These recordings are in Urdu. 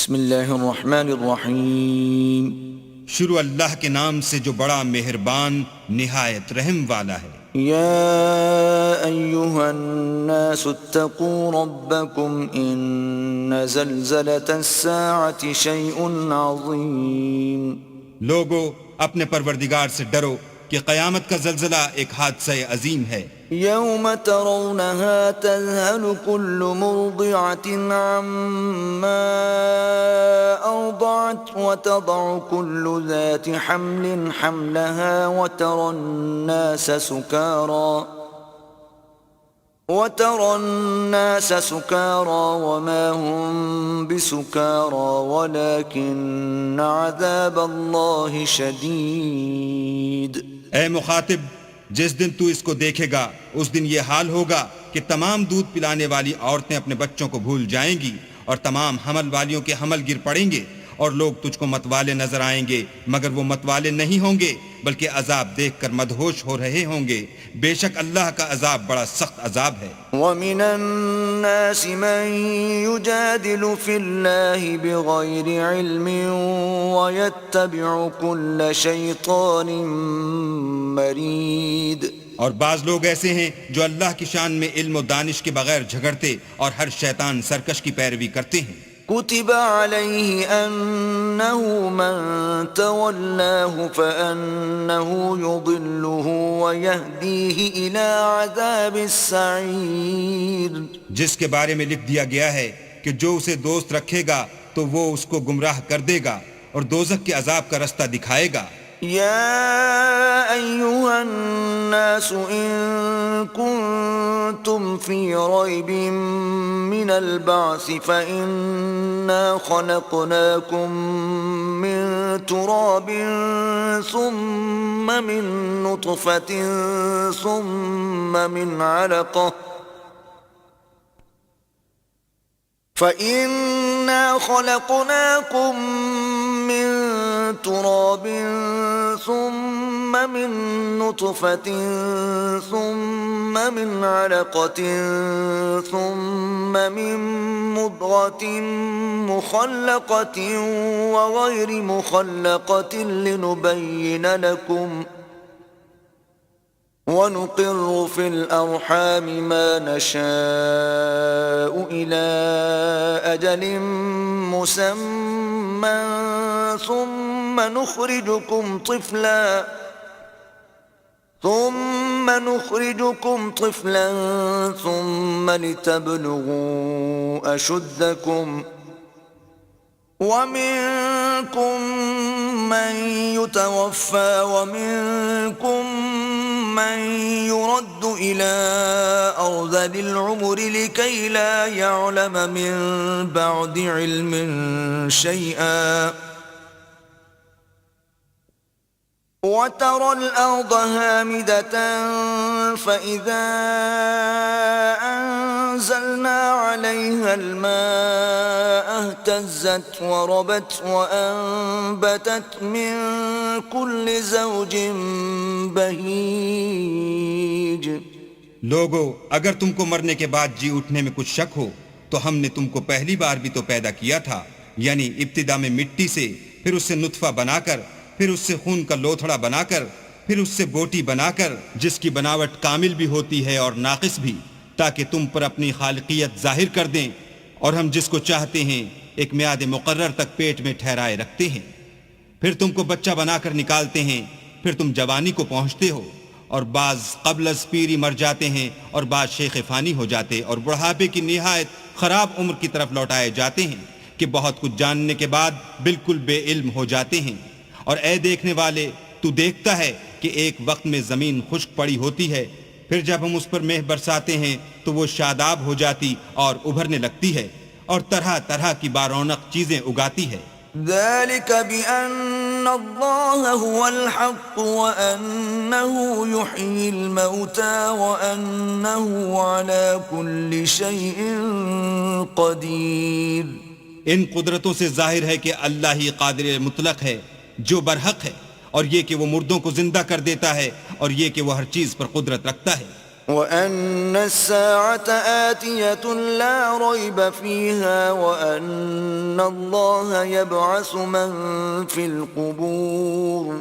بسم اللہ الرحمن الرحیم. شروع اللہ کے نام سے جو بڑا مہربان نہایت رحم والا ہے. یا ایہا الناس اتقوا ربکم ان زلزلة الساعة شیء عظیم. لوگو اپنے پروردگار سے ڈرو کہ قیامت کا زلزلہ ایک حادثہ عظیم ہے. یوم ترونها تذهل كل مرضعة عما أرضعت وتضع كل ذات حمل حملها وترى الناس سكارى وما هم بسكارى ولكن عذاب الله شديد. اے مخاطب، جس دن تو اس کو دیکھے گا اس دن یہ حال ہوگا کہ تمام دودھ پلانے والی عورتیں اپنے بچوں کو بھول جائیں گی اور تمام حمل والیوں کے حمل گر پڑیں گے، اور لوگ تجھ کو متوالے نظر آئیں گے مگر وہ متوالے نہیں ہوں گے بلکہ عذاب دیکھ کر مدہوش ہو رہے ہوں گے. بے شک اللہ کا عذاب بڑا سخت عذاب ہے. وَمِنَ النَّاسِ مَن يُجَادِلُ فِي اللَّهِ بِغَيْرِ عِلْمٍ وَيَتَّبِعُ كُلَّ شَيْطَانٍ مَرِيدٍ. اور بعض لوگ ایسے ہیں جو اللہ کی شان میں علم و دانش کے بغیر جھگڑتے اور ہر شیطان سرکش کی پیروی کرتے ہیں. كتب عليه أنه من تولاه فأنه يضله ويهديه إلى عذاب السعير. جس کے بارے میں لکھ دیا گیا ہے کہ جو اسے دوست رکھے گا تو وہ اس کو گمراہ کر دے گا اور دوزخ کے عذاب کا رستہ دکھائے گا. يا أيها الناس إن كنتم في ريب من البعث فإنا خلقناكم من تراب ثم من نطفة ثم من علقة فإنا خلقناكم من تراب ثم من نطفة ثم من علقة ثم من مضغة مخلقة وغير مخلقة لنبين لكم وَنُقِرُّ فِي الْأَرْحَامِ مَا نَشَاءُ إِلَىٰ أَجَلٍ مُّسَمًّى ثُمَّ نُخْرِجُكُمْ طِفْلًا ثُمَّ لِتَبْلُغُوا أَشُدَّكُمْ وَمِنكُم مَّن يُتَوَفَّى وَمِنكُم من يرد إلى أرذل العمر لكي لا يعلم من بعد علم شيئا وترى الأرض هامدة فإذا أنزلنا عليها الماء اهتزت وربت وأنبتت من كل زوج بهيج. لوگو، اگر تم کو مرنے کے بعد جی اٹھنے میں کچھ شک ہو تو ہم نے تم کو پہلی بار بھی تو پیدا کیا تھا، یعنی ابتدا میں مٹی سے، پھر اس سے نطفہ بنا کر، پھر اس سے خون کا لوتھڑا بنا کر، پھر اس سے بوٹی بنا کر جس کی بناوٹ کامل بھی ہوتی ہے اور ناقص بھی، تاکہ تم پر اپنی خالقیت ظاہر کر دیں. اور ہم جس کو چاہتے ہیں ایک میعاد مقرر تک پیٹ میں ٹھہرائے رکھتے ہیں، پھر تم کو بچہ بنا کر نکالتے ہیں، پھر تم جوانی کو پہنچتے ہو، اور بعض قبل از پیری مر جاتے ہیں اور بعض شیخ فانی ہو جاتے اور بڑھاپے کی نہایت خراب عمر کی طرف لوٹائے جاتے ہیں کہ بہت کچھ جاننے کے بعد بالکل بے علم ہو جاتے ہیں. اور اے دیکھنے والے، تو دیکھتا ہے کہ ایک وقت میں زمین خشک پڑی ہوتی ہے، پھر جب ہم اس پر مہ برساتے ہیں تو وہ شاداب ہو جاتی اور ابھرنے لگتی ہے اور طرح طرح کی بارونق چیزیں اگاتی ہے. ذلك بأن الله هو الحق وأنه يحيي الموتى وأنه على كل شيء قدير. ان قدرتوں سے ظاہر ہے کہ اللہ ہی قادر مطلق ہے جو برحق ہے، اور یہ کہ وہ مردوں کو زندہ کر دیتا ہے، اور یہ کہ وہ ہر چیز پر قدرت رکھتا ہے. وأن الساعة آتية لا ريب فيها وأن الله يبعث من في القبور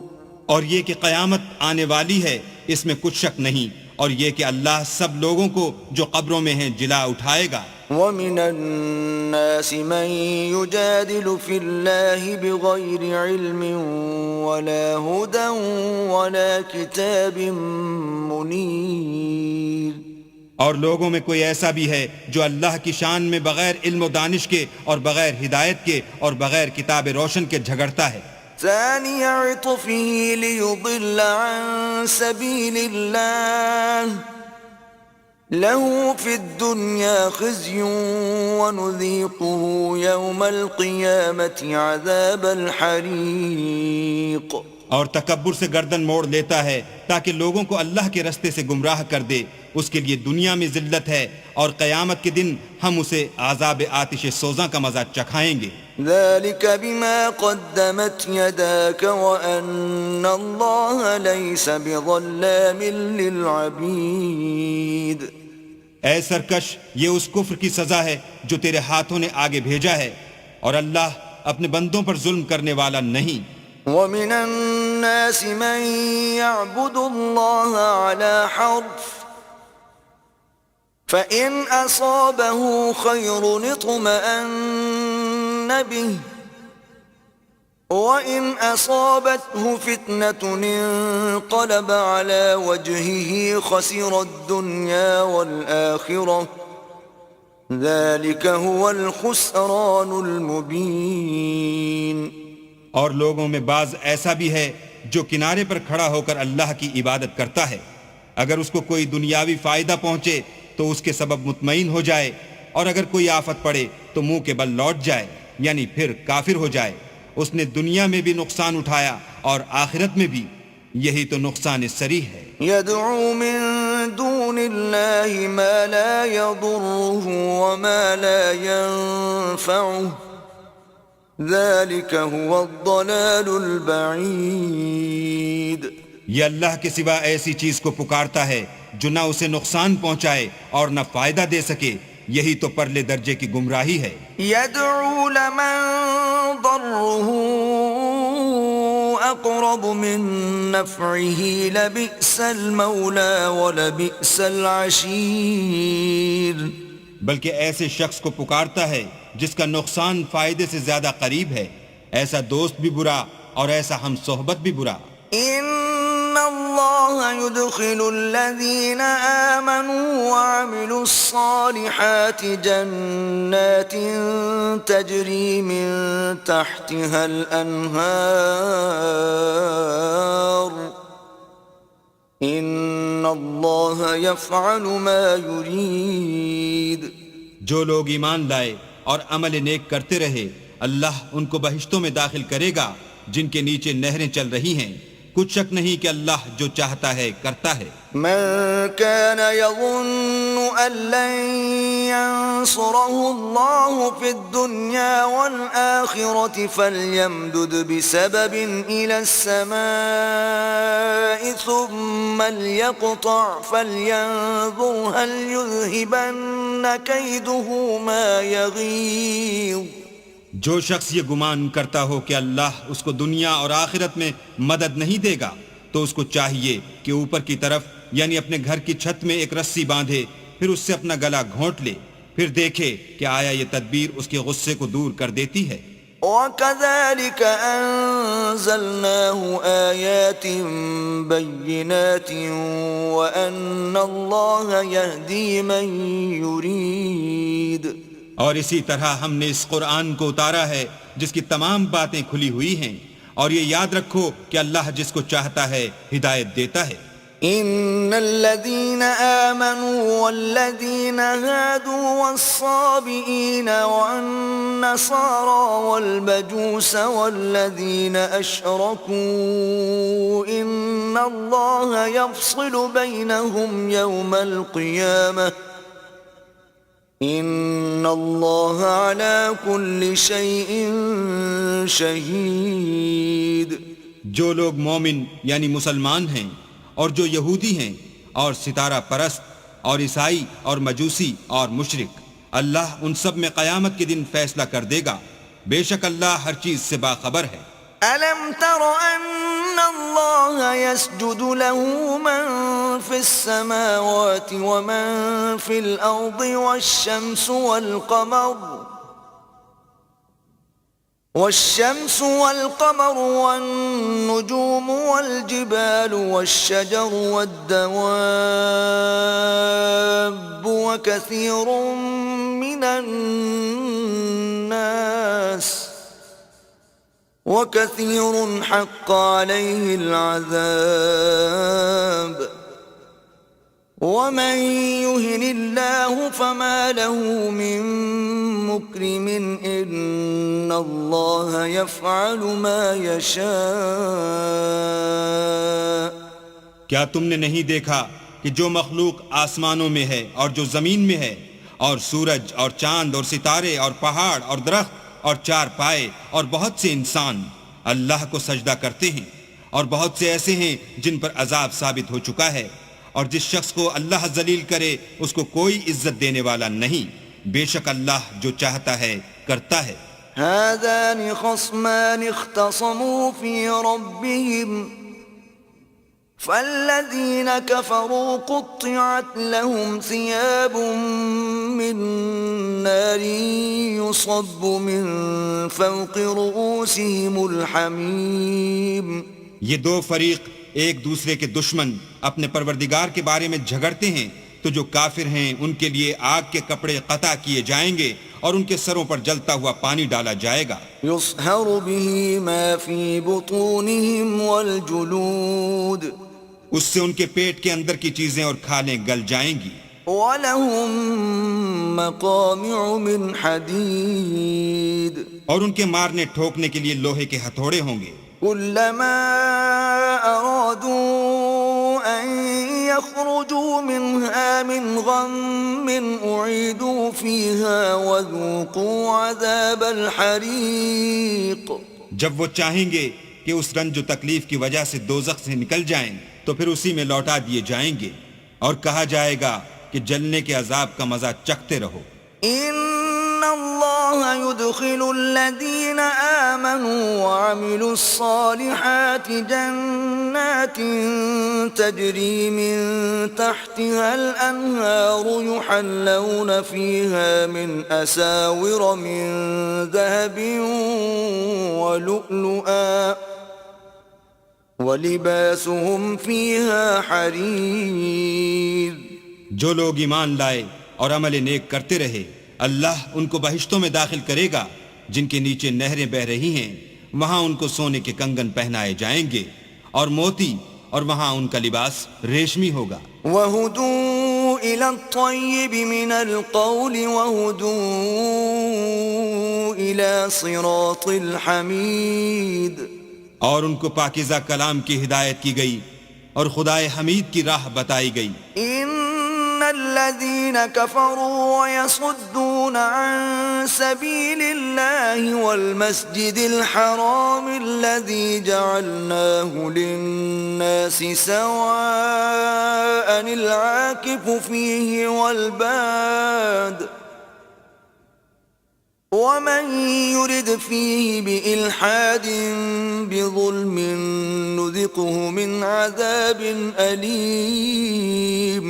اور یہ کہ قیامت آنے والی ہے اس میں کچھ شک نہیں، اور یہ کہ اللہ سب لوگوں کو جو قبروں میں ہیں جلا اٹھائے گا۔ ومن الناس من يجادل في الله بغير علم ولا هدى ولا كتاب منير، اور لوگوں میں کوئی ایسا بھی ہے جو اللہ کی شان میں بغیر علم و دانش کے اور بغیر ہدایت کے اور بغیر کتاب روشن کے جھگڑتا ہے۔ ثاني عطفه ليضل عن سبيل الله له في الدنيا خزي ونذيقه يوم القيامة عذاب الحريق۔ اور تکبر سے گردن موڑ لیتا ہے تاکہ لوگوں کو اللہ کے رستے سے گمراہ کر دے، اس کے لیے دنیا میں ذلت ہے اور قیامت کے دن ہم اسے عذاب آتش سوزاں کا مزہ چکھائیں گے۔ ذلك بما قدمت يداك وأن الله ليس بظلام للعبيد۔ اے سرکش، یہ اس کفر کی سزا ہے جو تیرے ہاتھوں نے آگے بھیجا ہے، اور اللہ اپنے بندوں پر ظلم کرنے والا نہیں۔ ومن الناس من يعبد الله على حرف فإن أصابه خير اطمأن به وإن أصابته فتنة انقلب على وجهه خسر الدنيا والآخرة ذلك هو الخسران المبين۔ اور لوگوں میں بعض ایسا بھی ہے جو کنارے پر کھڑا ہو کر اللہ کی عبادت کرتا ہے، اگر اس کو کوئی دنیاوی فائدہ پہنچے تو اس کے سبب مطمئن ہو جائے، اور اگر کوئی آفت پڑے تو منہ کے بل لوٹ جائے، یعنی پھر کافر ہو جائے۔ اس نے دنیا میں بھی نقصان اٹھایا اور آخرت میں بھی، یہی تو نقصان صریح ہے۔ يدعو من دون الله ما لا يضره وما لا ينفعه ذلك هو الضلال البعید۔ یہ اللہ کے سوا ایسی چیز کو پکارتا ہے جو نہ اسے نقصان پہنچائے اور نہ فائدہ دے سکے، یہی تو پرلے درجے کی گمراہی ہے۔ يدعو لمن ضره اقرب من نفعه لبئس المولى ولبئس العشیر۔ بلکہ ایسے شخص کو پکارتا ہے جس کا نقصان فائدے سے زیادہ قریب ہے، ایسا دوست بھی برا اور ایسا ہم صحبت بھی برا۔ ان اللہ يدخل الذین آمنوا وعملوا الصالحات جنات تجری من تحتها الانہار ان اللہ یفعل ما یرید۔ جو لوگ ایمان لائے اور عمل نیک کرتے رہے، اللہ ان کو بہشتوں میں داخل کرے گا جن کے نیچے نہریں چل رہی ہیں، کچھ شک نہیں کہ اللہ جو چاہتا ہے کرتا ہے۔ من كان يظن أن لن ينصره الله في الدنيا والآخرة فليمدد بسبب إلى السماء ثم ليقطع فلينظر هل يذهبن كيده ما يغيظ۔ جو شخص یہ گمان کرتا ہو کہ اللہ اس کو دنیا اور آخرت میں مدد نہیں دے گا تو اس کو چاہیے کہ اوپر کی طرف یعنی اپنے گھر کی چھت میں ایک رسی باندھے، پھر اس سے اپنا گلا گھونٹ لے، پھر دیکھے کہ آیا یہ تدبیر اس کے غصے کو دور کر دیتی ہے۔ وَكَذَلِكَ أَنزَلْنَاهُ آيَاتٍ بَيِّنَاتٍ وَأَنَّ اللَّهَ يَهْدِي مَن يُرِيدُ۔ اور اسی طرح ہم نے اس قرآن کو اتارا ہے جس کی تمام باتیں کھلی ہوئی ہیں، اور یہ یاد رکھو کہ اللہ جس کو چاہتا ہے ہدایت دیتا ہے۔ ان الذين آمنوا والذين هادوا والصابئين والنصارى والمجوس والذين أشركوا إن الله يفصل بينهم يوم القيامة ان اللہ علی کل شیء شہید۔ جو لوگ مومن یعنی مسلمان ہیں اور جو یہودی ہیں اور ستارہ پرست اور عیسائی اور مجوسی اور مشرک، اللہ ان سب میں قیامت کے دن فیصلہ کر دے گا، بے شک اللہ ہر چیز سے باخبر ہے۔ أَلَمْ تَرَ أَنَّ اللَّهَ يَسْجُدُ لَهُ مَن فِي السَّمَاوَاتِ وَمَن فِي الْأَرْضِ والشمس والقمر والنجوم والجبال والشجر والدواب وكثير حق عليه العذاب ومن يهن الله فما له من مكرم إن الله يفعل ما يشاء۔ کیا تم نے نہیں دیکھا کہ جو مخلوق آسمانوں میں ہے اور جو زمین میں ہے، اور سورج اور چاند اور ستارے اور پہاڑ اور درخت اور چار پائے اور بہت سے انسان اللہ کو سجدہ کرتے ہیں، اور بہت سے ایسے ہیں جن پر عذاب ثابت ہو چکا ہے، اور جس شخص کو اللہ ذلیل کرے اس کو کوئی عزت دینے والا نہیں، بے شک اللہ جو چاہتا ہے کرتا ہے۔ هذان خصمان اختصموا في ربهم فالذين كفروا قطعت لهم ثياب من نار يصب من فوق رؤوسهم الحميم۔ یہ دو فریق ایک دوسرے کے دشمن اپنے پروردگار کے بارے میں جھگڑتے ہیں، تو جو کافر ہیں ان کے لیے آگ کے کپڑے قطع کیے جائیں گے اور ان کے سروں پر جلتا ہوا پانی ڈالا جائے گا۔ يصهر به ما في بطونهم والجلود، اس سے ان کے پیٹ کے اندر کی چیزیں اور کھالیں گل جائیں گی۔ وَلَهُم مَّقَامِعُ مِنْ حَدِيدٍ، اور ان کے مارنے ٹھوکنے کے لیے لوہے کے ہتھوڑے ہوں گے۔ كلما أرادوا أن يخرجوا منها من غم أعيدوا فيها وذوقوا عذاب الحريق۔ جب وہ چاہیں گے کہ اس رنج و تکلیف کی وجہ سے دوزخ سے نکل جائیں تو پھر اسی میں لوٹا دیے جائیں گے، اور کہا جائے گا کہ جلنے کے عذاب کا مزہ چکھتے رہو۔ إن الله يدخل الذين آمنوا وعملوا الصالحات جنات تجري من تحتها الأنهار يحلون فيها من أساور من ذهب ولؤلؤا ولباسهم فيها حرير۔ جو لوگ ایمان لائے اور عمل نیک کرتے رہے، اللہ ان کو بہشتوں میں داخل کرے گا جن کے نیچے نہریں بہ رہی ہیں، وہاں ان کو سونے کے کنگن پہنائے جائیں گے اور موتی، اور وہاں ان کا لباس ریشمی ہوگا۔ وَهُدُوا إِلَى الطَّيِّبِ مِنَ الْقَوْلِ وَهُدُوا إِلَى صِرَاطِ الْحَمِيدِ، اور ان کو پاکیزہ کلام کی ہدایت کی گئی اور خدائے حمید کی راہ بتائی گئی۔ إِنَّ الَّذِينَ كَفَرُوا وَيَصُدُّونَ عَن سَبِيلِ اللَّهِ وَالْمَسْجِدِ الْحَرَامِ الَّذِي جَعَلْنَاهُ لِلنَّاسِ سَوَاءً الْعَاكِفُ فِيهِ وَالْبَادِ وَمَن يُرِدْ فِيهِ بِإِلْحَادٍ بِظُلْمٍ نُذِقْهُ مِنْ عَذَابٍ أَلِيمٍ۔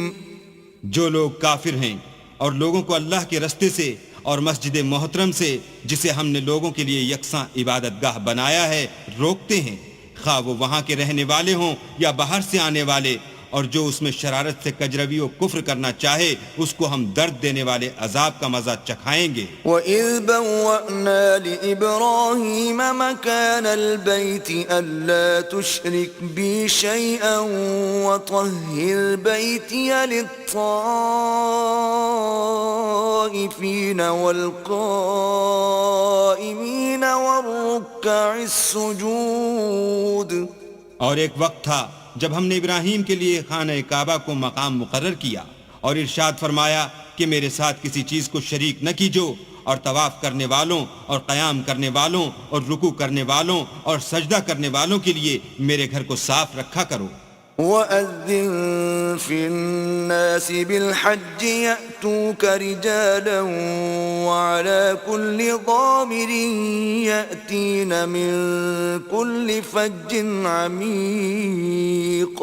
جو لوگ کافر ہیں اور لوگوں کو اللہ کے رستے سے اور مسجد محترم سے، جسے ہم نے لوگوں کے لیے یکساں عبادت گاہ بنایا ہے، روکتے ہیں، خواہ وہ وہاں کے رہنے والے ہوں یا باہر سے آنے والے، اور جو اس میں شرارت سے کجروی و کفر کرنا چاہے اس کو ہم درد دینے والے عذاب کا مزہ چکھائیں گے۔ وَإِذْ بَوَّأْنَا لِإِبْرَاهِيمَ مَكَانَ الْبَيْتِ أَلَّا تُشْرِكْ بِي شَيْئًا وَطَهِّرْ بَيْتِيَ لِلطَّائِفِينَ وَالْقَائِمِينَ وَالرُّكَّعِ السُّجُودِ۔ اور ایک وقت تھا جب ہم نے ابراہیم کے لیے خانہ کعبہ کو مقام مقرر کیا اور ارشاد فرمایا کہ میرے ساتھ کسی چیز کو شریک نہ کیجو، اور طواف کرنے والوں اور قیام کرنے والوں اور رکوع کرنے والوں اور سجدہ کرنے والوں کے لیے میرے گھر کو صاف رکھا کرو۔ وَأَذِّن فِي النَّاسِ بِالْحَجِّ يَأْتُوكَ رِجَالًا وَعَلَى كُلِّ ضَامِرٍ يَأْتِينَ مِنْ كُلِّ فَجٍّ عَمِيقٍ.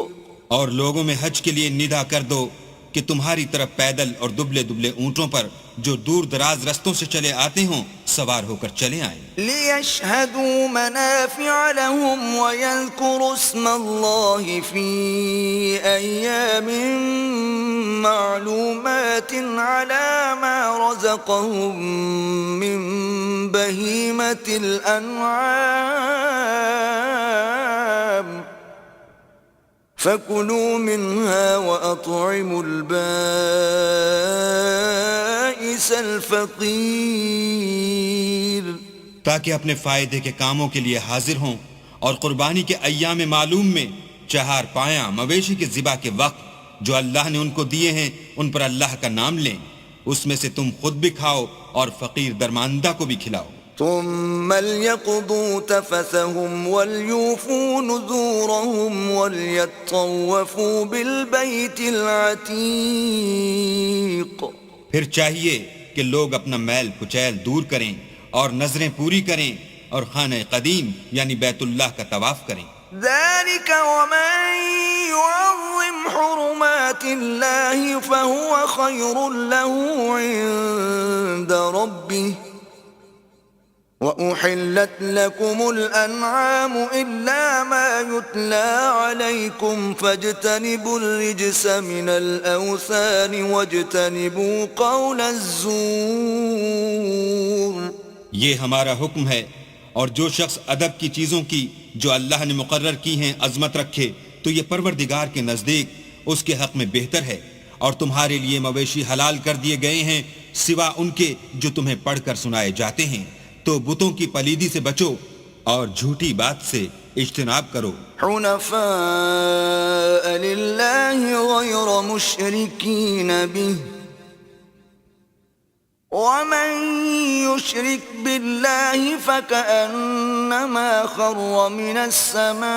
اور لوگوں میں حج کے لیے ندا کر دو کہ تمہاری طرف پیدل اور دبلے دبلے اونٹوں پر جو دور دراز رستوں سے چلے آتے ہوں سوار ہو کر چلے آئیں. لِيَشْهَدُوا مَنَافِعَ لَهُمْ وَيَذْكُرُوا اسْمَ اللَّهِ فِي أَيَّامٍ مَّعْلُومَاتٍ عَلَى مَا رَزَقَهُم مِّن بَهِيمَةِ الْأَنْعَامِ فَكُلُوا مِنْهَا وَأَطْعِمُوا الْبَائِسَ الْفَقِيرَ. تاکہ اپنے فائدے کے کاموں کے لیے حاضر ہوں اور قربانی کے ایام معلوم میں چہار پایاں مویشی کے ذبح کے وقت جو اللہ نے ان کو دیے ہیں ان پر اللہ کا نام لیں. اس میں سے تم خود بھی کھاؤ اور فقیر درماندہ کو بھی کھلاؤ. ثم ليقضوا تفثهم وليوفوا نذورهم وليطوفوا بالبيت العتيق. پھر چاہیے کہ لوگ اپنا میل کچیل دور کریں اور نظریں پوری کریں اور خانہ قدیم یعنی بیت اللہ کا طواف کریں. ذلك ومن يعظم حرمات الله فهو خير له عند ربه وأحلت لكم الأنعام إلا ما يتلى عليكم فاجتنبوا الرجس من الأوثان واجتنبوا قول الزور. یہ ہمارا حکم ہے اور جو شخص ادب کی چیزوں کی جو اللہ نے مقرر کی ہیں عظمت رکھے تو یہ پروردگار کے نزدیک اس کے حق میں بہتر ہے. اور تمہارے لیے مویشی حلال کر دیے گئے ہیں سوا ان کے جو تمہیں پڑھ کر سنائے جاتے ہیں. تو بتوں کی پلیدی سے بچو اور جھوٹی بات سے اجتناب کرو. حنفاء للہ غیر مشرکین به ومن يشرك بالله فكأنما خر من السماء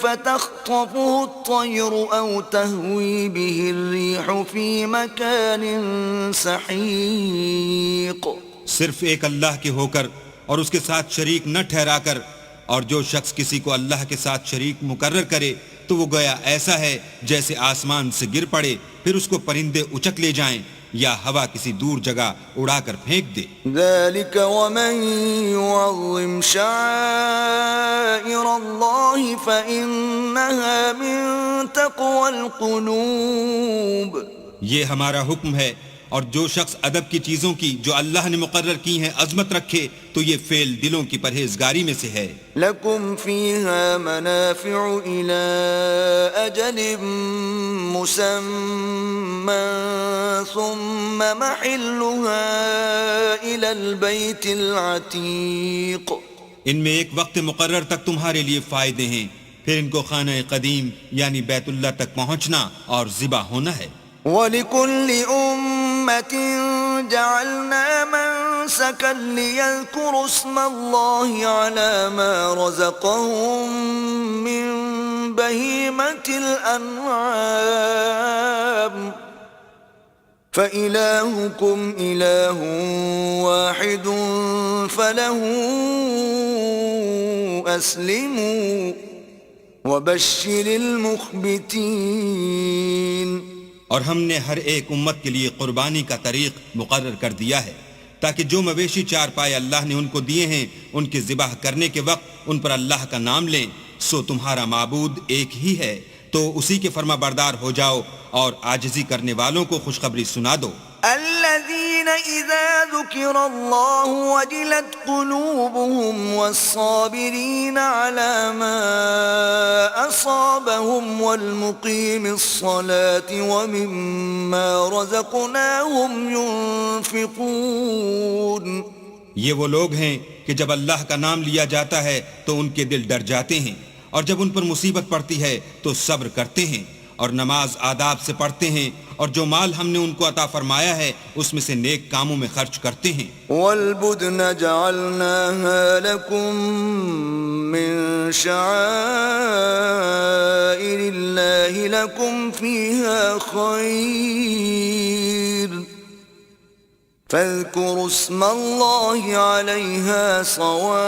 فتخطفه الطير أو تهوي به الريح في مكان سحيق. صرف ایک اللہ کے ہو کر اور اس کے ساتھ شریک نہ ٹھہرا کر، اور جو شخص کسی کو اللہ کے ساتھ شریک مقرر کرے تو وہ گویا ایسا ہے جیسے آسمان سے گر پڑے پھر اس کو پرندے اچک لے جائیں یا ہوا کسی دور جگہ اڑا کر پھینک دے. ذلك ومن يعظم شعائر الله فإنها من تقوى القلوب. یہ ہمارا حکم ہے اور جو شخص ادب کی چیزوں کی جو اللہ نے مقرر کی ہیں عظمت رکھے تو یہ فعل دلوں کی پرہیزگاری میں سے ہے. لکم فیہا منافع الی اجل مسمى ثم محلها الی البیت العتیق. ان میں ایک وقت مقرر تک تمہارے لیے فائدے ہیں، پھر ان کو خانہ قدیم یعنی بیت اللہ تک پہنچنا اور ذبح ہونا ہے. وَلِكُلِّ أُمَّةٍ جَعَلْنَا مَنسَكًا لِيَذْكُرُوا اسْمَ اللَّهِ عَلَى مَا رَزَقَهُم مِّن بَهِيمَةِ الْأَنْعَامِ فَإِلَٰهُكُمْ إِلَٰهٌ وَاحِدٌ فَلَهُ أَسْلِمُوا وَبَشِّرِ الْمُخْبِتِينَ. اور ہم نے ہر ایک امت کے لیے قربانی کا طریق مقرر کر دیا ہے تاکہ جو مویشی چار پائے اللہ نے ان کو دیے ہیں ان کے ذبح کرنے کے وقت ان پر اللہ کا نام لیں. سو تمہارا معبود ایک ہی ہے تو اسی کے فرما بردار ہو جاؤ اور عاجزی کرنے والوں کو خوشخبری سنا دو. الذين إذا ذكر الله وجلت قلوبهم والصابرين على ما أصابهم والمقيم الصلاة ومما رزقناهم ينفقون. یہ وہ لوگ ہیں کہ جب اللہ کا نام لیا جاتا ہے تو ان کے دل ڈر جاتے ہیں اور جب ان پر مصیبت پڑتی ہے تو صبر کرتے ہیں اور نماز آداب سے پڑھتے ہیں اور جو مال ہم نے ان کو عطا فرمایا ہے اس میں سے نیک کاموں میں خرچ کرتے ہیں. والبدن جعلناها لكم من شعائر الله لكم فيها خير فاذكروا اسم الله عليها صواف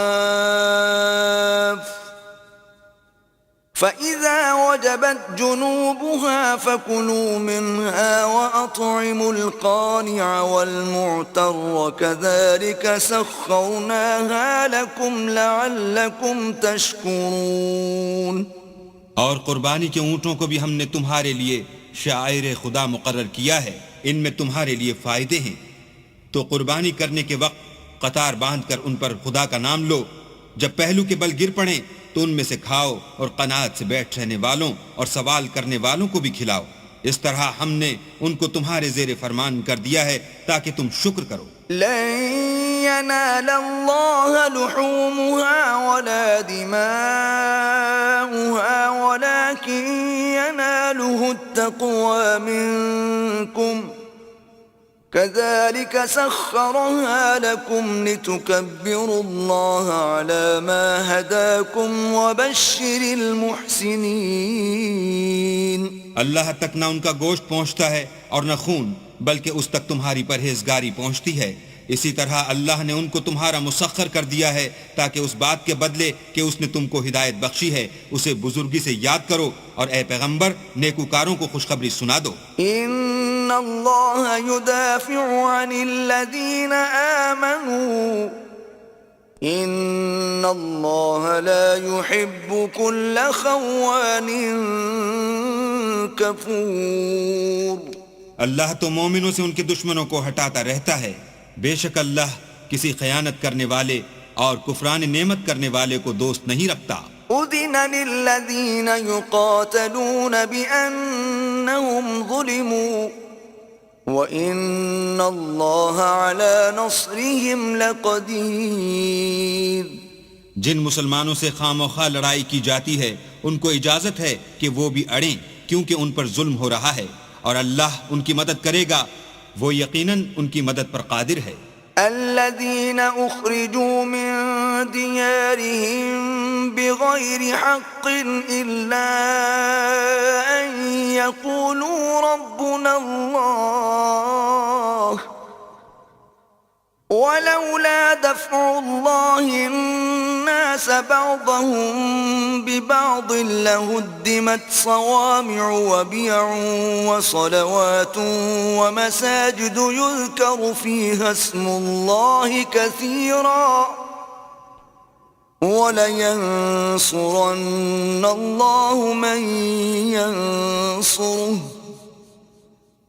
فإذا وجبت جنوبها فكلوا منها وأطعموا القانع والمعتر كذلك سخرناها لكم لعلكم تشكرون. اور قربانی کے اونٹوں کو بھی ہم نے تمہارے لیے شعائر خدا مقرر کیا ہے، ان میں تمہارے لیے فائدے ہیں. تو قربانی کرنے کے وقت قطار باندھ کر ان پر خدا کا نام لو، جب پہلو کے بل گر پڑیں تو ان میں سے کھاؤ اور قناعت سے بیٹھ رہنے والوں اور سوال کرنے والوں کو بھی کھلاؤ. اس طرح ہم نے ان کو تمہارے زیر فرمان کر دیا ہے تاکہ تم شکر کرو. لن ينال الله لحومها ولا دماؤها ولكن يناله التقوى منكم كذلك سخرها لكم لتكبروا الله على ما هداكم وبشر المحسنين. اللہ تک نہ ان کا گوشت پہنچتا ہے اور نہ خون، بلکہ اس تک تمہاری پرہیزگاری پہنچتی ہے. اسی طرح اللہ نے ان کو تمہارا مسخر کر دیا ہے تاکہ اس بات کے بدلے کہ اس نے تم کو ہدایت بخشی ہے اسے بزرگی سے یاد کرو، اور اے پیغمبر نیکوکاروں کو خوشخبری سنا دو. ان اللہ یدافع عن الذین آمنوا ان اللہ لا يحب كل خوان کفور. اللہ تو مومنوں سے ان کے دشمنوں کو ہٹاتا رہتا ہے، بے شک اللہ کسی خیانت کرنے والے اور کفران نعمت کرنے والے کو دوست نہیں رکھتا. اذن للذین یقاتلون بأنہم ظلموا وَإِنَّ اللَّهَ عَلَى نَصْرِهِمْ لَقَدِيرٌ. جن مسلمانوں سے خام و خواہ لڑائی کی جاتی ہے ان کو اجازت ہے کہ وہ بھی اڑیں، کیونکہ ان پر ظلم ہو رہا ہے، اور اللہ ان کی مدد کرے گا، وہ یقیناً ان کی مدد پر قادر ہے. الذين أخرجوا من ديارهم بغير حق إلا أن يقولوا ربنا الله ولولا دفع الله الناس بعضهم ببعض لهدمت صوامع وبيع وصلوات ومساجد يذكر فيها اسم الله كثيرا ولينصرن الله من ينصره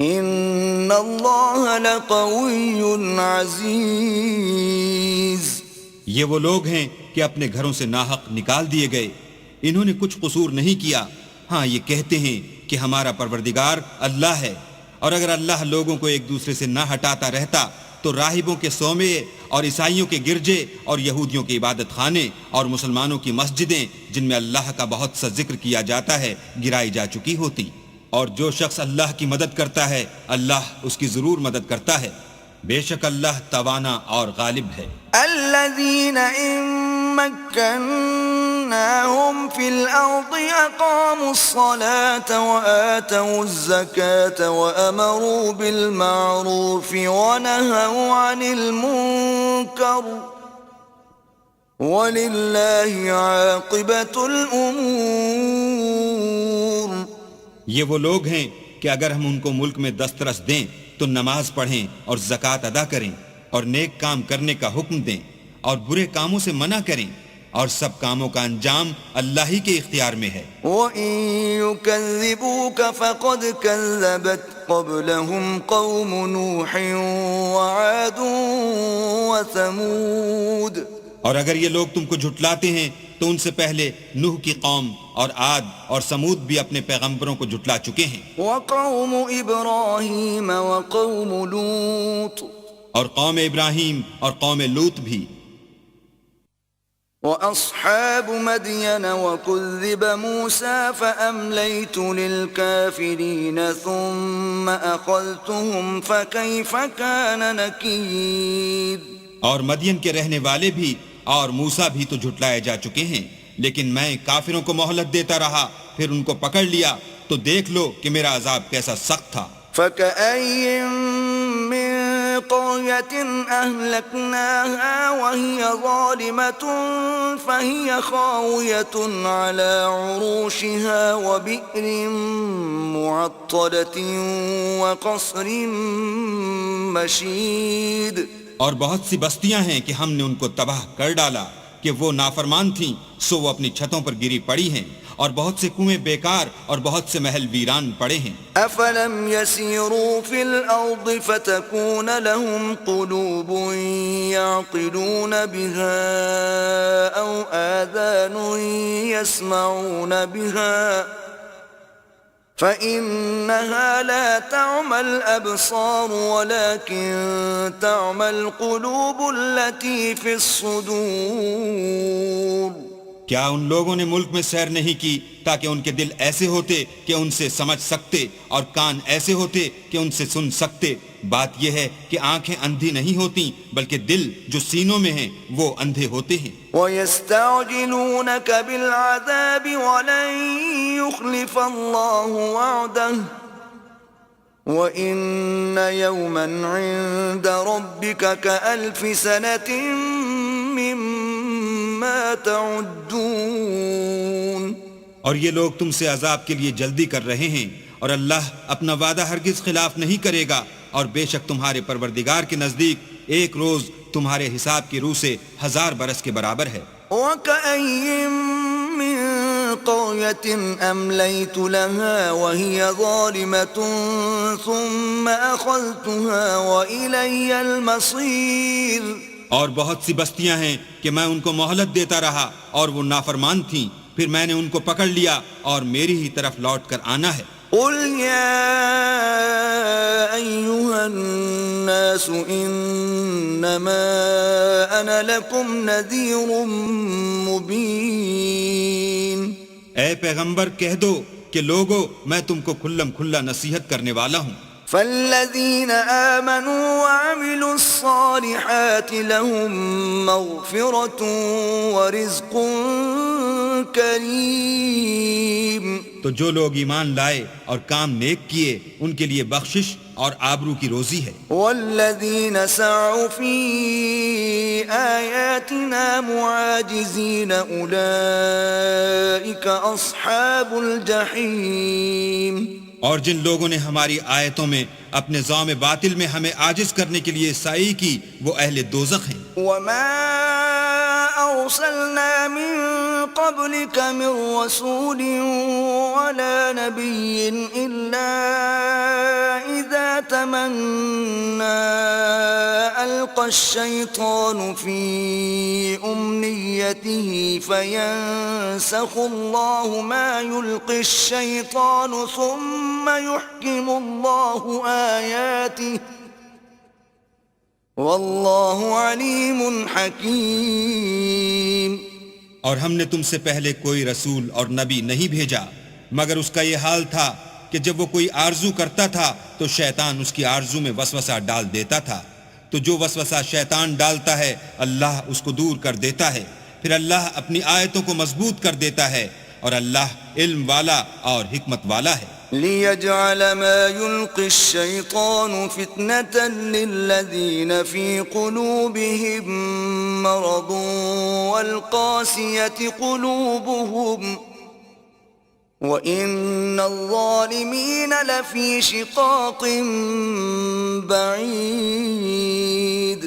ان اللہ لقوی عزیز. یہ وہ لوگ ہیں کہ اپنے گھروں سے ناحق نکال دیے گئے، انہوں نے کچھ قصور نہیں کیا. ہاں یہ کہتے ہیں کہ ہمارا پروردگار اللہ ہے، اور اگر اللہ لوگوں کو ایک دوسرے سے نہ ہٹاتا رہتا تو راہبوں کے صومعے اور عیسائیوں کے گرجے اور یہودیوں کے عبادت خانے اور مسلمانوں کی مسجدیں جن میں اللہ کا بہت سا ذکر کیا جاتا ہے گرائی جا چکی ہوتی. اور جو شخص اللہ کی مدد کرتا ہے اللہ اس کی ضرور مدد کرتا ہے، بے شک اللہ توانا اور غالب ہے. الذين إن مكناهم في الأرض أقاموا الصلاة وآتوا الزكاة وأمروا بالمعروف ونهوا عن المنكر ولله عاقبة الأمور. یہ وہ لوگ ہیں کہ اگر ہم ان کو ملک میں دسترس دیں تو نماز پڑھیں اور زکوٰۃ ادا کریں اور نیک کام کرنے کا حکم دیں اور برے کاموں سے منع کریں، اور سب کاموں کا انجام اللہ ہی کے اختیار میں ہے. وَإِن يُكَذِّبُوكَ فَقَدْ كَذَّبَتْ قَبْلَهُمْ قَوْمُ نُوحٍ وَعَادٌ وَثَمُودَ. اور اگر یہ لوگ تم کو جھٹلاتے ہیں تو ان سے پہلے نوح کی قوم اور عاد اور سمود بھی اپنے پیغمبروں کو جھٹلا چکے ہیں. وَقَوْمُ إِبْرَاهِيمَ وَقَوْمُ لُوطٍ. اور قوم ابراہیم اور قوم لوط بھی. وأصحاب مدين وكذب موسى فأمليت للكافرين ثم أخذتهم فكيف كان نكير. اور مدین کے رہنے والے بھی اور موسیٰ بھی تو جھٹلائے جا چکے ہیں، لیکن میں کافروں کو مہلت دیتا رہا، پھر ان کو پکڑ لیا، تو دیکھ لو کہ میرا عذاب کیسا سخت تھا. فكأي من قرية أهلكناها وهي ظالمة فهي خاوية على عروشها وبئر معطلة وقصر مشيد. اور بہت سی بستیاں ہیں کہ ہم نے ان کو تباہ کر ڈالا کہ وہ نافرمان تھیں، سو وہ اپنی چھتوں پر گری پڑی ہیں، اور بہت سے کنویں بیکار اور بہت سے محل ویران پڑے ہیں. أفلم يسيروا في الأرض فتكون لهم قلوب يعقلون بها أو آذان يسمعون بها فإنها لا تعمى الأبصار ولكن تعمى القلوب التي في الصدور. کیا ان لوگوں نے ملک میں سیر نہیں کی تاکہ ان کے دل ایسے ہوتے کہ ان سے سمجھ سکتے اور کان ایسے ہوتے کہ ان سے سن سکتے؟ بات یہ ہے کہ آنکھیں اندھی نہیں ہوتی بلکہ دل جو سینوں میں ہیں وہ اندھے ہوتے ہیں. وَيَسْتَعْجِلُونَكَ بِالْعَذَابِ وَلَن يُخْلِفَ اللَّهُ وَعْدَهُ وَإِنَّ يَوْمًا عِندَ رَبِّكَ كَأَلْفِ سَنَةٍ مِّمَّا تَعُدُّونَ. اور یہ لوگ تم سے عذاب کے لیے جلدی کر رہے ہیں، اور اللہ اپنا وعدہ ہرگز خلاف نہیں کرے گا، اور بے شک تمہارے پروردگار کے نزدیک ایک روز تمہارے حساب کی روح سے 1000 برس کے برابر ہے. وَكَأَيٍّ مِّن قَرْيَةٍ أَمْلَيْتُ لَهَا وَهِيَ ظَالِمَةٌ ثُمَّ أَخَذْتُهَا وَإِلَيَّ الْمَصِيرُ. اور بہت سی بستیاں ہیں کہ میں ان کو مہلت دیتا رہا اور وہ نافرمان تھیں، پھر میں نے ان کو پکڑ لیا اور میری ہی طرف لوٹ کر آنا ہے. قُلْ يَا أَيُّهَا النَّاسُ إِنَّمَا أَنَا لَكُمْ نَذِيرٌ مُبِينٌ. اے پیغمبر کہہ دو کہ لوگو میں تم کو کھلم کھلا نصیحت کرنے والا ہوں. فالذين آمنوا وعملوا الصالحات لهم مغفرة ورزق کریم. تو جو لوگ ایمان لائے اور کام نیک کیے ان کے لیے بخشش اور آبرو کی روزی ہے. والذین سعوا فی آیاتنا معاجزین اولئک اصحاب الجحیم. اور جن لوگوں نے ہماری آیتوں میں اپنے ذوم باطل میں ہمیں عاجز کرنے کے لیے سعی کی وہ اہل دوزخ ہیں. وما ارسلنا من قبلك من رسول ولا نبي الا اذا تمنى القى الشيطان في امنيته فينسخ الله ما يلقي الشيطان ثم يحكم الله آياته واللہ علیم حکیم. اور ہم نے تم سے پہلے کوئی رسول اور نبی نہیں بھیجا مگر اس کا یہ حال تھا کہ جب وہ کوئی آرزو کرتا تھا تو شیطان اس کی آرزو میں وسوسہ ڈال دیتا تھا، تو جو وسوسہ شیطان ڈالتا ہے اللہ اس کو دور کر دیتا ہے، پھر اللہ اپنی آیتوں کو مضبوط کر دیتا ہے، اور اللہ علم والا اور حکمت والا ہے. لِيَجْعَلَ مَا يُلْقِي الشَّيْطَانُ فِتْنَةً لِلَّذِينَ فِي قُلُوبِهِم مَّرَضٌ وَالْقَاسِيَةِ قُلُوبُهُمْ وَإِنَّ الظَّالِمِينَ لَفِي شِقَاقٍ بَعِيدٍ.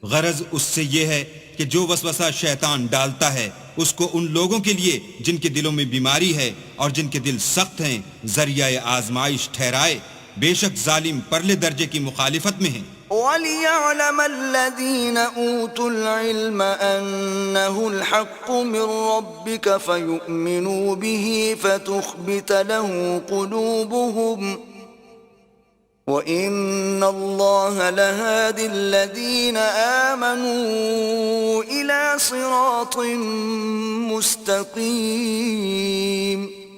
غرض اس سے یہ ہے کہ جو وسوسہ شیطان ڈالتا ہے اس کو ان لوگوں کے لیے جن کے دلوں میں بیماری ہے اور جن کے دل سخت ہیں ذریعہ آزمائش ٹھہرائے، بے شک ظالم پرلے درجے کی مخالفت میں ہیں. وَلِيَعْلَمَ الَّذِينَ أُوتُوا الْعِلْمَ أَنَّهُ الْحَقُّ مِنْ رَبِّكَ فَيُؤْمِنُوا بِهِ فَتُخْبِتَ لَهُ قُلُوبُهُمْ وَإِنَّ اللَّهَ لَهَادِ الَّذِينَ آمَنُوا إِلَى صِرَاطٍ مُسْتَقِيمٍ۔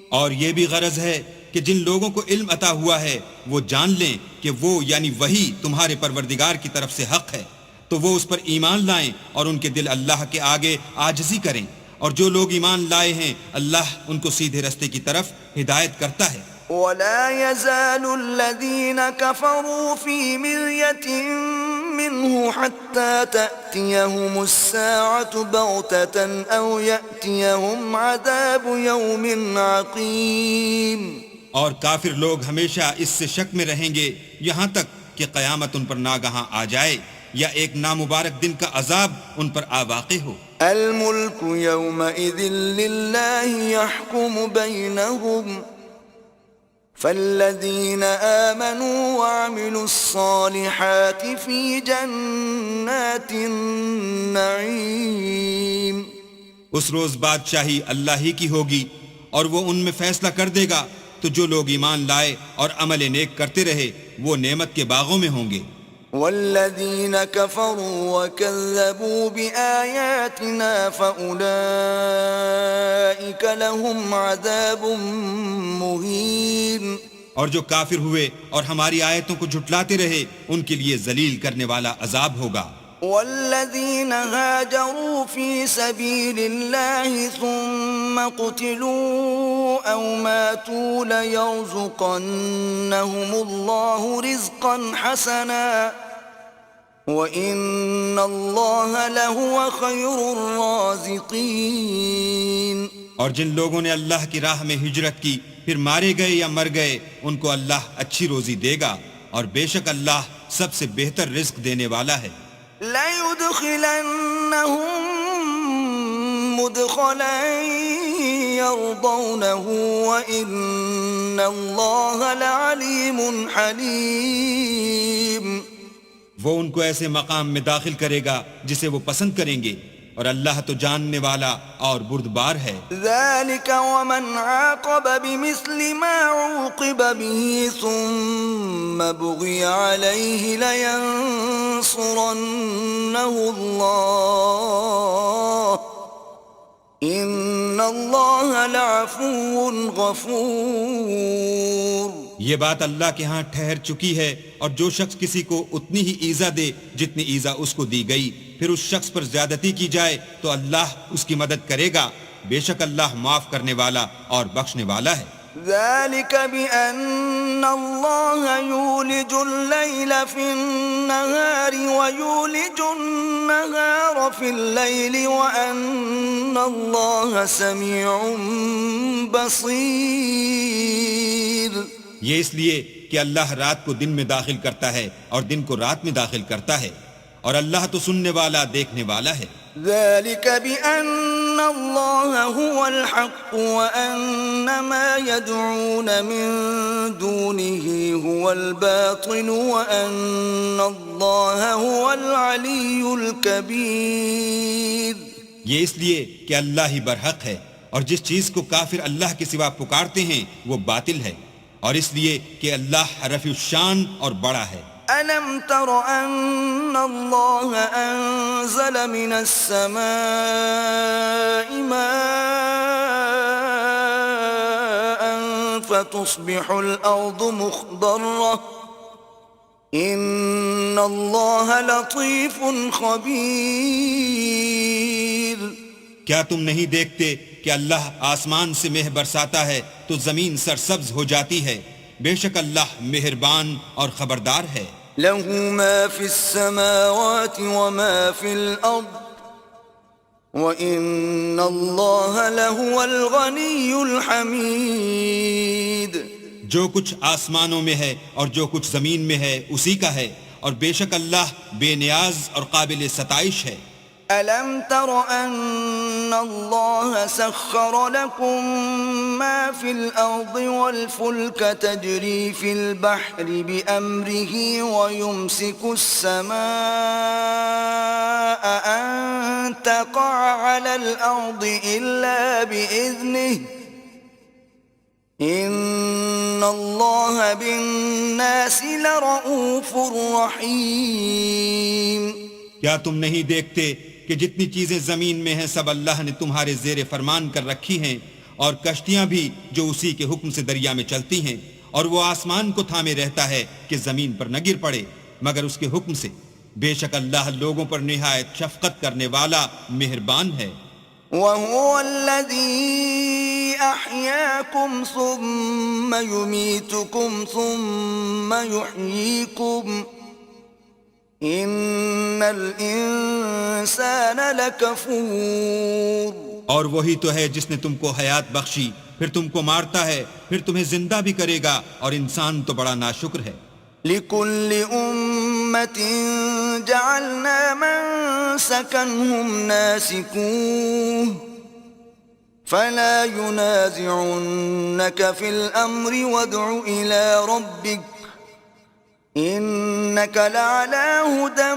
اور یہ بھی غرض ہے کہ جن لوگوں کو علم عطا ہوا ہے وہ جان لیں کہ وہ یعنی وہی تمہارے پروردگار کی طرف سے حق ہے، تو وہ اس پر ایمان لائیں اور ان کے دل اللہ کے آگے عاجزی کریں، اور جو لوگ ایمان لائے ہیں اللہ ان کو سیدھے رستے کی طرف ہدایت کرتا ہے۔ وَلَا يَزَالُ الَّذِينَ كَفَرُوا فِي مِرْيَةٍ مِّنْهُ حَتَّى تَأْتِيَهُمُ السَّاعَةُ بَغْتَةً أَوْ يَأْتِيَهُمْ عَذَابُ يَوْمٍ عَقِيمٍ۔ اور کافر لوگ ہمیشہ اس سے شک میں رہیں گے یہاں تک کہ قیامت ان پر ناگہاں آ جائے یا ایک نامبارک دن کا عذاب ان پر آ واقع ہو۔ الْمُلْكُ يَوْمَئِذٍ لِلَّهِ يَحْكُمُ بَيْنَهُمْ فَالَّذِينَ آمَنُوا وَعَمِلُوا الصَّالِحَاتِ فِي جَنَّاتِ النَّعِيمِ۔ اس روز بادشاہی اللہ ہی کی ہوگی اور وہ ان میں فیصلہ کر دے گا، تو جو لوگ ایمان لائے اور عمل نیک کرتے رہے وہ نعمت کے باغوں میں ہوں گے۔ وَالَّذِينَ كَفَرُوا وَكَذَّبُوا بِآيَاتِنَا فَأُولَئِكَ لَهُمْ عَذَابٌ مُّهِينٌ۔ اور جو کافر ہوئے اور ہماری آیتوں کو جھٹلاتے رہے ان کے لیے ذلیل کرنے والا عذاب ہوگا۔ وَالَّذِينَ هَاجَرُوا فِي سَبِيلِ اللَّهِ ثُمَّ قُتِلُوا أَوْ مَاتُوا لَيَرْزُقَنَّهُمُ اللَّهُ رِزْقًا حَسَنًا وَإِنَّ اللَّهَ لَهُوَ خَيْرُ الرَّازِقِينَ۔ اور جن لوگوں نے اللہ کی راہ میں ہجرت کی پھر مارے گئے یا مر گئے ان کو اللہ اچھی روزی دے گا، اور بے شک اللہ سب سے بہتر رزق دینے والا ہے۔ لَيُدْخِلَنَّهُم مُّدْخَلًا يَرْضَوْنَهُ وَإِنَّ اللَّهَ لَعَلِيمٌ حَلِيمٌ۔ وہ ان کو ایسے مقام میں داخل کرے گا جسے وہ پسند کریں گے، اور اللہ تو جاننے والا اور بردبار ہے۔ ذَلِكَ وَمَنْ عَاقَبَ بِمِثْلِ مَا عُوقِبَ بِهِ ثُمَّ بُغِيَ عَلَيْهِ لَيَنصُرَنَّهُ اللَّهُ إِنَّ اللَّهَ لَعَفُوٌّ غَفُورٌ۔ یہ بات اللہ کے ہاں ٹھہر چکی ہے، اور جو شخص کسی کو اتنی ہی ایذا دے جتنی ایذا اس کو دی گئی، پھر اس شخص پر زیادتی کی جائے تو اللہ اس کی مدد کرے گا، بے شک اللہ معاف کرنے والا اور بخشنے والا ہے۔ ذَلِكَ بِأَنَّ اللَّهَ يُولِجُ اللَّيْلَ فِي النَّهَارِ وَيُولِجُ النَّهَارَ فِي اللَّيْلِ وَأَنَّ اللَّهَ سَمِيعٌ بَصِيرٌ۔ یہ اس لیے کہ اللہ رات کو دن میں داخل کرتا ہے اور دن کو رات میں داخل کرتا ہے، اور اللہ تو سننے والا دیکھنے والا ہے۔ ذَلِكَ بِأَنَّ اللَّهَ هُوَ الْحَقُّ وَأَنَّ مَا يَدْعُونَ مِن دُونِهِ هُوَ الْبَاطِلُ وَأَنَّ اللَّهَ هُوَ الْعَلِيُّ الْكَبِيرُ۔ یہ اس لیے کہ اللہ ہی برحق ہے، اور جس چیز کو کافر اللہ کے سوا پکارتے ہیں وہ باطل ہے، اور اس لیے کہ اللہ رفیع الشان اور بڑا ہے۔ أَلَمْ تَرَ أَنَّ اللَّهَ أَنزَلَ مِنَ السَّمَاءِ مَاءً فَتُصْبِحُ الْأَرْضُ مُخْضَرَّةً إِنَّ اللَّهَ لَطِيفٌ خَبِيرٌ۔ کیا تم نہیں دیکھتے کہ اللہ آسمان سے مہ برساتا ہے تو زمین سرسبز ہو جاتی ہے، بے شک اللہ مہربان اور خبردار ہے۔ لَهُ مَا فِي السَّمَاوَاتِ وَمَا فِي الْأَرْضِ وَإِنَّ اللَّهَ لَهُوَ الْغَنِيُّ الْحَمِيدُ۔ جو کچھ آسمانوں میں ہے اور جو کچھ زمین میں ہے اسی کا ہے، اور بے شک اللہ بے نیاز اور قابل ستائش ہے۔ أَلَمْ تَرَ أَنَّ اللَّهَ سَخَّرَ لَكُم مَّا فِي الْأَرْضِ وَالْفُلْكَ تَجْرِي فِي الْبَحْرِ بِأَمْرِهِ وَيُمْسِكُ السَّمَاءَ أَن تَقَعَ عَلَى الْأَرْضِ إِلَّا بِإِذْنِهِ إن الله بالناس لرؤوف رحيم. کیا تم نہیں دیکھتے کہ جتنی چیزیں زمین میں ہیں سب اللہ نے تمہارے زیر فرمان کر رکھی ہیں، اور کشتیاں بھی جو اسی کے حکم سے دریا میں چلتی ہیں، اور وہ آسمان کو تھامے رہتا ہے کہ زمین پر نہ گر پڑے مگر اس کے حکم سے. بے شک اللہ لوگوں پر نہایت شفقت کرنے والا مہربان ہے. وهو الذي أحياكم ثم يميتكم ثم يحييكم إن الإنسان لكفور. اور وہی تو ہے جس نے تم کو حیات بخشی، پھر تم کو مارتا ہے، پھر تمہیں زندہ بھی کرے گا، اور انسان تو بڑا ناشکر ہے. لكل أمة جعلنا منسكا هم ناسكوه فلا ينازعنك في الأمر وادع إلى ربك إنك لعلى هدى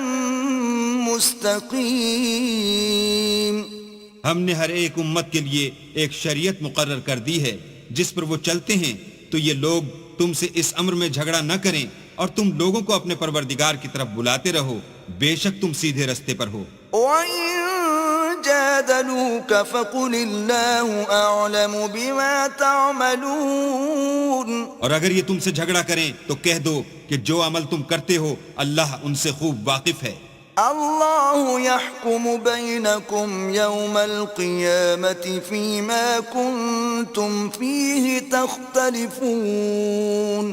مستقيم. ہم نے ہر ایک امت کے لیے ایک شریعت مقرر کر دی ہے جس پر وہ چلتے ہیں، تو یہ لوگ تم سے اس امر میں جھگڑا نہ کریں، اور تم لوگوں کو اپنے پروردگار کی طرف بلاتے رہو، بے شک تم سیدھے رستے پر ہو. وَإِن جَادَلُوكَ فَقُلِ اللَّهُ أَعْلَمُ بِمَا تَعْمَلُونَ. اور اگر یہ تم سے جھگڑا کریں تو کہہ دو کہ جو عمل تم کرتے ہو اللہ ان سے خوب واقف ہے. الله يحكم بينكم يوم القيامة فيما كنتم فيه تختلفون.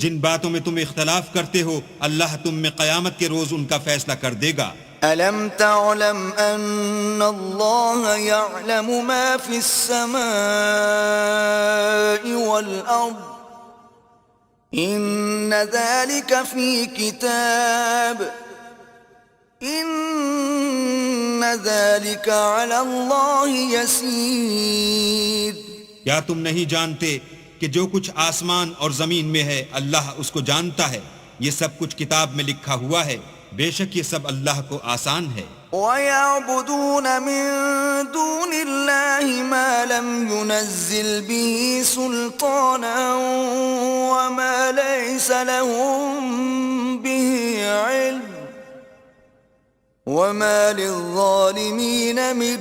جن باتوں میں تم اختلاف کرتے ہو اللہ تم میں قیامت کے روز ان کا فیصلہ کر دے گا. ألم تعلم أن الله يعلم ما في السماء والأرض إن ذلك في كتاب إن ذلك على الله يسير. کیا تم نہیں جانتے کہ جو کچھ آسمان اور زمین میں ہے اللہ اس کو جانتا ہے، یہ سب کچھ کتاب میں لکھا ہوا ہے، بے شک یہ سب اللہ کو آسان ہے. وَيَعْبُدُونَ مِن دُونِ اللَّهِ مَا لَمْ يُنَزِّلْ بِهِ سُلْطَانًا وَمَا لَيْسَ لَهُم بِهِ عِلْمٌ وَمَا لِلظَّالِمِينَ مِن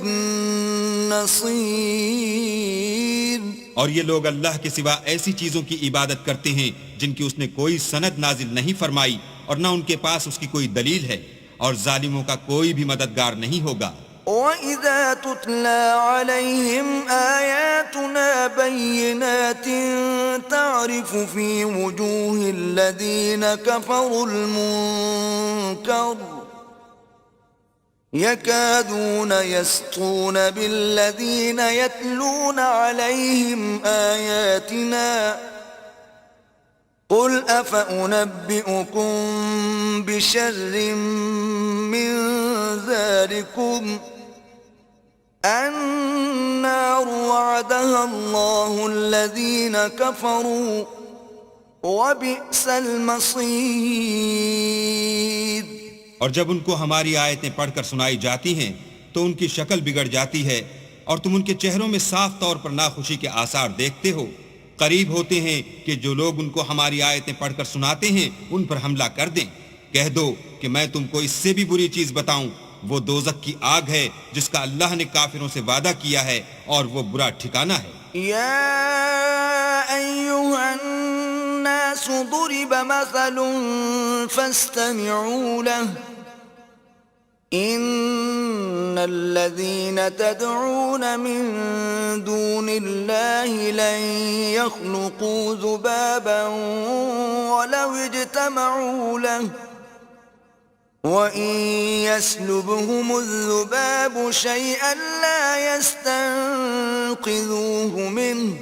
نَصِيرٍ. اور یہ لوگ اللہ کے سوا ایسی چیزوں کی عبادت کرتے ہیں جن کی اس نے کوئی سند نازل نہیں فرمائی، اور نہ ان کے پاس اس کی کوئی دلیل ہے، اور ظالموں کا کوئی بھی مددگار نہیں ہوگا. وَإِذَا تُتْلَى عَلَيْهِمْ آيَاتُنَا بَيِّنَاتٍ تَعْرِفُ فِي وُجُوهِ الَّذِينَ كَفَرُوا الْمُنكَرَ يَكَادُونَ يَسْطُونَ بِالَّذِينَ يَتْلُونَ عَلَيْهِمْ آيَاتِنَا قُلْ أَفَأُنَبِّئُكُمْ بِشَرٍّ مِّن ذَلِكُمْ النَّارُ وَعَدَهَا اللَّهُ الَّذِينَ كَفَرُوا وَبِئْسَ الْمَصِيرُ. اور جب ان کو ہماری آیتیں پڑھ کر سنائی جاتی ہیں تو ان کی شکل بگڑ جاتی ہے، اور تم ان کے چہروں میں صاف طور پر ناخوشی کے آثار دیکھتے ہو. قریب ہوتے ہیں کہ جو لوگ ان کو ہماری آیتیں پڑھ کر سناتے ہیں ان پر حملہ کر دیں. کہہ دو کہ میں تم کو اس سے بھی بری چیز بتاؤں، وہ دوزخ کی آگ ہے جس کا اللہ نے کافروں سے وعدہ کیا ہے، اور وہ برا ٹھکانہ ہے. يا أيها الناس ضرب مثل فاستمعوا له إن الذين تدعون من دون الله لن يخلقوا ذبابا ولو اجتمعوا له وَإِن يَسْلُبْهُمُ الذُّبَابُ شَيْئًا لَا يَسْتَنقِذُوهُ مِنْهُ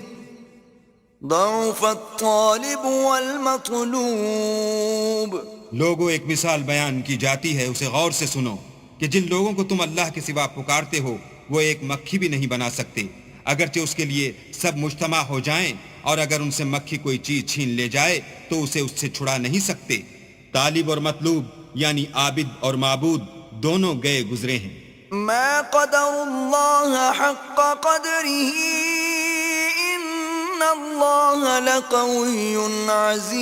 ضَعُفَ الطَّالِبُ وَالْمَطْلُوبُ. لوگوں ایک مثال بیان کی جاتی ہے، اسے غور سے سنو کہ جن لوگوں کو تم اللہ کے سوا پکارتے ہو وہ ایک مکھی بھی نہیں بنا سکتے، اگرچہ اس کے لیے سب مجتمع ہو جائیں، اور اگر ان سے مکھی کوئی چیز چھین لے جائے تو اسے اس سے چھڑا نہیں سکتے. طالب اور مطلوب یعنی عابد اور معبود دونوں گئے گزرے ہیں. ما قدر اللہ حق قدره ان اللہ لقوی عزیز.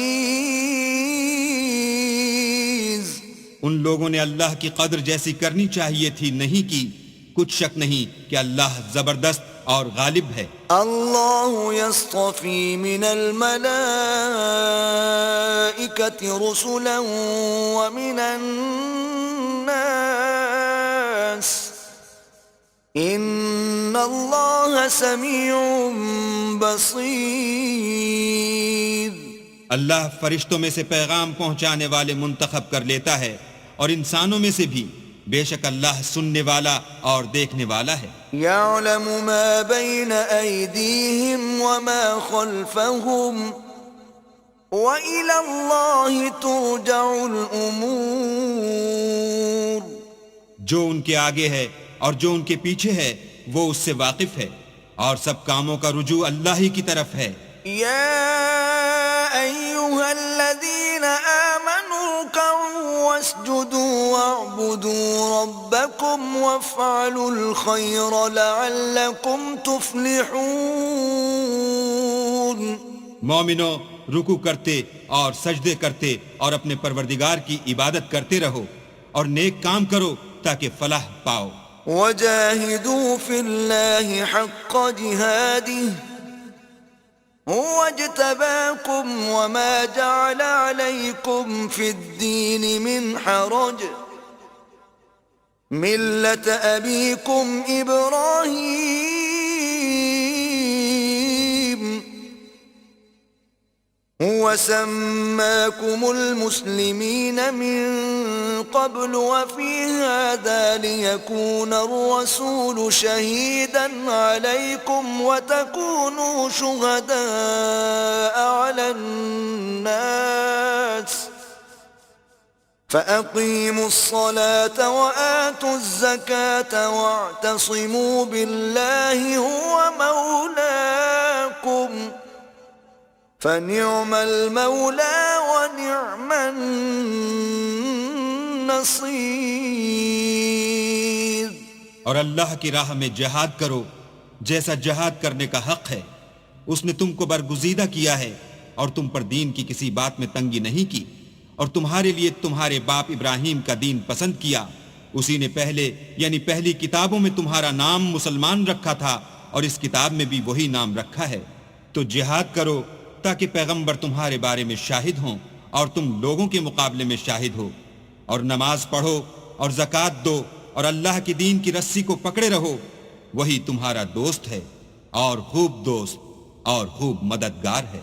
ان لوگوں نے اللہ کی قدر جیسی کرنی چاہیے تھی نہیں کی. کچھ شک نہیں کہ اللہ زبردست اور غالب ہے. اللہ یصطفی من الملائکۃ رسلا ومن الناس ان اللہ سمیع بصیر. اللہ فرشتوں میں سے پیغام پہنچانے والے منتخب کر لیتا ہے اور انسانوں میں سے بھی. بے شک اللہ سننے والا اور دیکھنے والا ہے. یعلم ما بین ایدیہم وما خلفہم وإلی اللہ ترجع الامور. جو ان کے آگے ہے اور جو ان کے پیچھے ہے وہ اس سے واقف ہے اور سب کاموں کا رجوع اللہ ہی کی طرف ہے. یا ایہا الذین آمنوا ارکعوا واسجدوا واعبدوا ربکم وافعلوا الخیر لعلکم تفلحون. مومنو رکوع کرتے اور سجدے کرتے اور اپنے پروردگار کی عبادت کرتے رہو اور نیک کام کرو تاکہ فلاح پاؤ. وجاہدوا فی اللہ حق جہادہ هو اجتباكم وما جعل عليكم في الدين من حرج ملة أبيكم إبراهيم هو سماكم المسلمين من قبل وفي هذا ليكون الرسول شهيدا عليكم وتكونوا شهداء على الناس فأقيموا الصلاة وآتوا الزكاة واعتصموا بالله هو مولاكم فنعم المولى ونعم النصير. اور اللہ کی راہ میں جہاد کرو جیسا جہاد کرنے کا حق ہے. اس نے تم کو برگزیدہ کیا ہے اور تم پر دین کی کسی بات میں تنگی نہیں کی اور تمہارے لیے تمہارے باپ ابراہیم کا دین پسند کیا. اسی نے پہلے یعنی پہلی کتابوں میں تمہارا نام مسلمان رکھا تھا اور اس کتاب میں بھی وہی نام رکھا ہے. تو جہاد کرو تاکہ پیغمبر تمہارے بارے میں شاہد ہوں اور تم لوگوں کے مقابلے میں شاہد ہو. اور نماز پڑھو اور زکوٰۃ دو اور اللہ کی دین کی رسی کو پکڑے رہو. وہی تمہارا دوست ہے اور خوب دوست اور خوب مددگار ہے.